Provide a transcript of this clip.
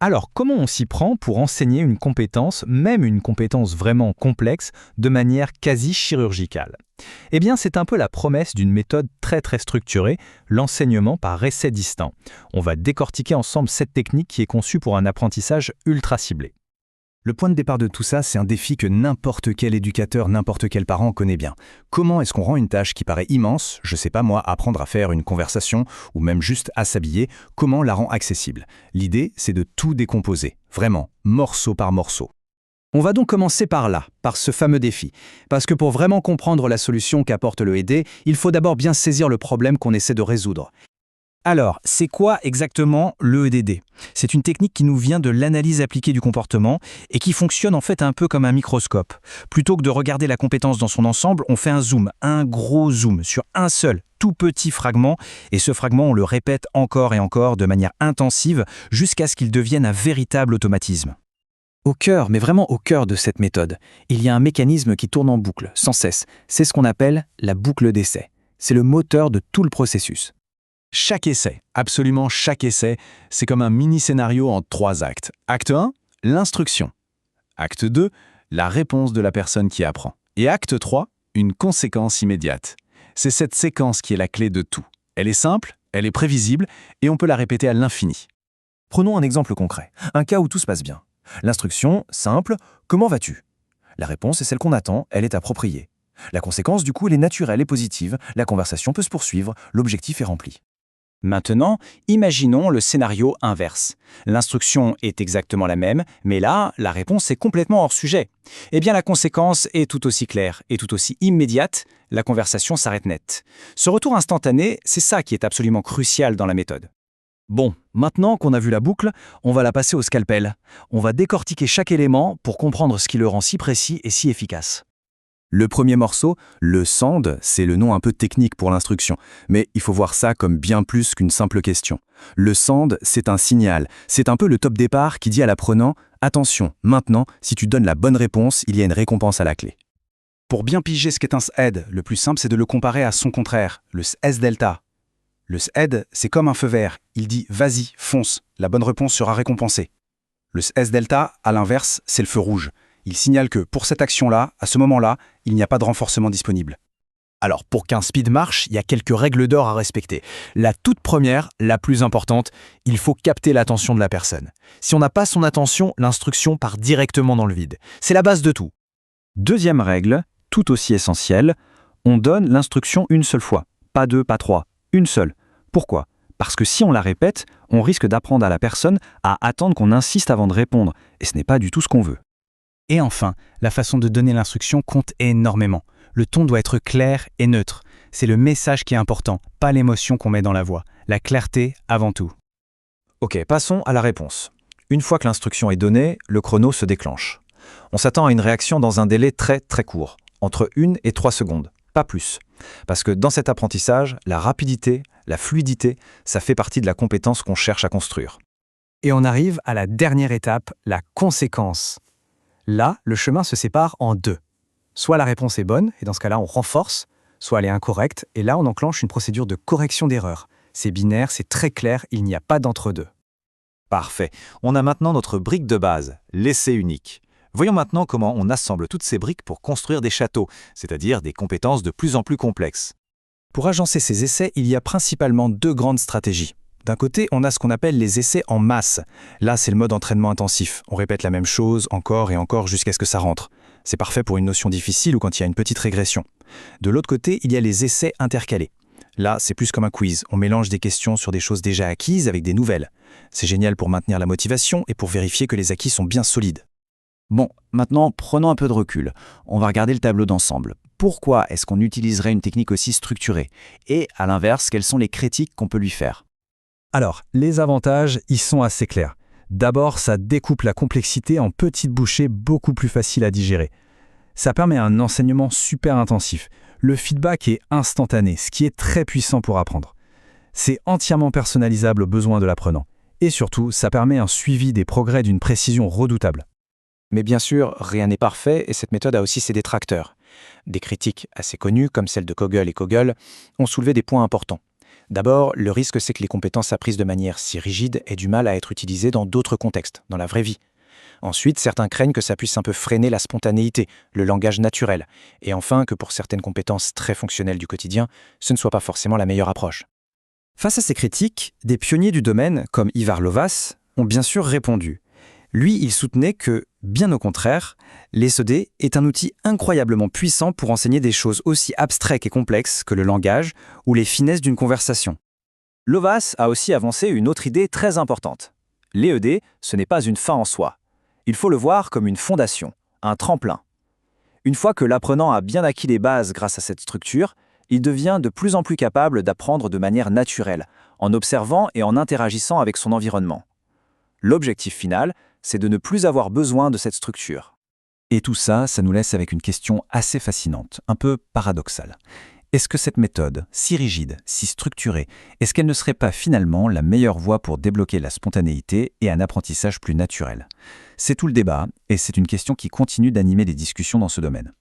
Alors, comment on s'y prend pour enseigner une compétence, même une compétence vraiment complexe, de manière quasi chirurgicale? Eh bien, c'est un peu la promesse d'une méthode très structurée, l'enseignement par essai distinct. On va décortiquer ensemble cette technique qui est conçue pour un apprentissage ultra ciblé. Le point de départ de tout ça, c'est un défi que n'importe quel éducateur, n'importe quel parent connaît bien. Comment est-ce qu'on rend une tâche qui paraît immense, je sais pas moi, apprendre à faire une conversation ou même juste à s'habiller, comment la rend accessible? L'idée, c'est de tout décomposer, vraiment, morceau par morceau. On va donc commencer par là, par ce fameux défi. Parce que pour vraiment comprendre la solution qu'apporte le ED, il faut d'abord bien saisir le problème qu'on essaie de résoudre. Alors, c'est quoi exactement le EDD? C'est une technique qui nous vient de l'analyse appliquée du comportement et qui fonctionne en fait un peu comme un microscope. Plutôt que de regarder la compétence dans son ensemble, on fait un zoom, un gros zoom sur un seul, tout petit fragment, et ce fragment, on le répète encore et encore de manière intensive jusqu'à ce qu'il devienne un véritable automatisme. Au cœur, mais vraiment au cœur de cette méthode, il y a un mécanisme qui tourne en boucle, sans cesse. C'est ce qu'on appelle la boucle d'essai. C'est le moteur de tout le processus. Chaque essai, absolument chaque essai, c'est comme un mini-scénario en 3 actes. Acte 1, l'instruction. Acte 2, la réponse de la personne qui apprend. Et acte 3, une conséquence immédiate. C'est cette séquence qui est la clé de tout. Elle est simple, elle est prévisible, et on peut la répéter à l'infini. Prenons un exemple concret, un cas où tout se passe bien. L'instruction, simple, comment vas-tu? La réponse est celle qu'on attend, elle est appropriée. La conséquence, du coup, elle est naturelle et positive, la conversation peut se poursuivre, l'objectif est rempli. Maintenant, imaginons le scénario inverse. L'instruction est exactement la même, mais là, la réponse est complètement hors sujet. Eh bien, la conséquence est tout aussi claire et tout aussi immédiate, la conversation s'arrête net. Ce retour instantané, c'est ça qui est absolument crucial dans la méthode. Bon, maintenant qu'on a vu la boucle, on va la passer au scalpel. On va décortiquer chaque élément pour comprendre ce qui le rend si précis et si efficace. Le premier morceau, le SAND, c'est le nom un peu technique pour l'instruction, mais il faut voir ça comme bien plus qu'une simple question. Le SAND, c'est un signal, c'est un peu le top départ qui dit à l'apprenant « Attention, maintenant, si tu donnes la bonne réponse, il y a une récompense à la clé ». Pour bien piger ce qu'est un SAID, le plus simple c'est de le comparer à son contraire, le S-delta. Le SAID, c'est comme un feu vert, il dit « Vas-y, fonce, la bonne réponse sera récompensée ». Le S-delta, à l'inverse, c'est le feu rouge. Il signale que pour cette action-là, à ce moment-là, il n'y a pas de renforcement disponible. Alors, pour qu'un speed marche, il y a quelques règles d'or à respecter. La toute première, la plus importante, il faut capter l'attention de la personne. Si on n'a pas son attention, l'instruction part directement dans le vide. C'est la base de tout. Deuxième règle, tout aussi essentielle, on donne l'instruction une seule fois. Pas deux, pas trois, une seule. Pourquoi? Parce que si on la répète, on risque d'apprendre à la personne à attendre qu'on insiste avant de répondre, et ce n'est pas du tout ce qu'on veut. Et enfin, la façon de donner l'instruction compte énormément. Le ton doit être clair et neutre. C'est le message qui est important, pas l'émotion qu'on met dans la voix. La clarté avant tout. Ok, passons à la réponse. Une fois que l'instruction est donnée, le chrono se déclenche. On s'attend à une réaction dans un délai très court, entre 1 et 3 secondes, pas plus. Parce que dans cet apprentissage, la rapidité, la fluidité, ça fait partie de la compétence qu'on cherche à construire. Et on arrive à la dernière étape, la conséquence. Là, le chemin se sépare en deux. Soit la réponse est bonne, et dans ce cas-là, on renforce, soit elle est incorrecte, et là, on enclenche une procédure de correction d'erreur. C'est binaire, c'est très clair, il n'y a pas d'entre-deux. Parfait. On a maintenant notre brique de base, l'essai unique. Voyons maintenant comment on assemble toutes ces briques pour construire des châteaux, c'est-à-dire des compétences de plus en plus complexes. Pour agencer ces essais, il y a principalement 2 grandes stratégies. D'un côté, on a ce qu'on appelle les essais en masse. Là, c'est le mode entraînement intensif. On répète la même chose encore et encore jusqu'à ce que ça rentre. C'est parfait pour une notion difficile ou quand il y a une petite régression. De l'autre côté, il y a les essais intercalés. Là, c'est plus comme un quiz. On mélange des questions sur des choses déjà acquises avec des nouvelles. C'est génial pour maintenir la motivation et pour vérifier que les acquis sont bien solides. Bon, maintenant, prenons un peu de recul. On va regarder le tableau d'ensemble. Pourquoi est-ce qu'on utiliserait une technique aussi structurée? Et, à l'inverse, quelles sont les critiques qu'on peut lui faire? Alors, les avantages, ils sont assez clairs. D'abord, ça découpe la complexité en petites bouchées beaucoup plus faciles à digérer. Ça permet un enseignement super intensif. Le feedback est instantané, ce qui est très puissant pour apprendre. C'est entièrement personnalisable aux besoins de l'apprenant. Et surtout, ça permet un suivi des progrès d'une précision redoutable. Mais bien sûr, rien n'est parfait et cette méthode a aussi ses détracteurs. Des critiques assez connues, comme celles de Kogel et Kogel, ont soulevé des points importants. D'abord, le risque c'est que les compétences apprises de manière si rigide aient du mal à être utilisées dans d'autres contextes, dans la vraie vie. Ensuite, certains craignent que ça puisse un peu freiner la spontanéité, le langage naturel. Et enfin, que pour certaines compétences très fonctionnelles du quotidien, ce ne soit pas forcément la meilleure approche. Face à ces critiques, des pionniers du domaine, comme Ivar Lovaas, ont bien sûr répondu. Lui, il soutenait que, bien au contraire, l'SED est un outil incroyablement puissant pour enseigner des choses aussi abstraites et complexes que le langage ou les finesses d'une conversation. Lovaas a aussi avancé une autre idée très importante. L'EED, ce n'est pas une fin en soi. Il faut le voir comme une fondation, un tremplin. Une fois que l'apprenant a bien acquis les bases grâce à cette structure, il devient de plus en plus capable d'apprendre de manière naturelle, en observant et en interagissant avec son environnement. L'objectif final, c'est de ne plus avoir besoin de cette structure. Et tout ça, ça nous laisse avec une question assez fascinante, un peu paradoxale. Est-ce que cette méthode, si rigide, si structurée, est-ce qu'elle ne serait pas finalement la meilleure voie pour débloquer la spontanéité et un apprentissage plus naturel? C'est tout le débat, et c'est une question qui continue d'animer les discussions dans ce domaine.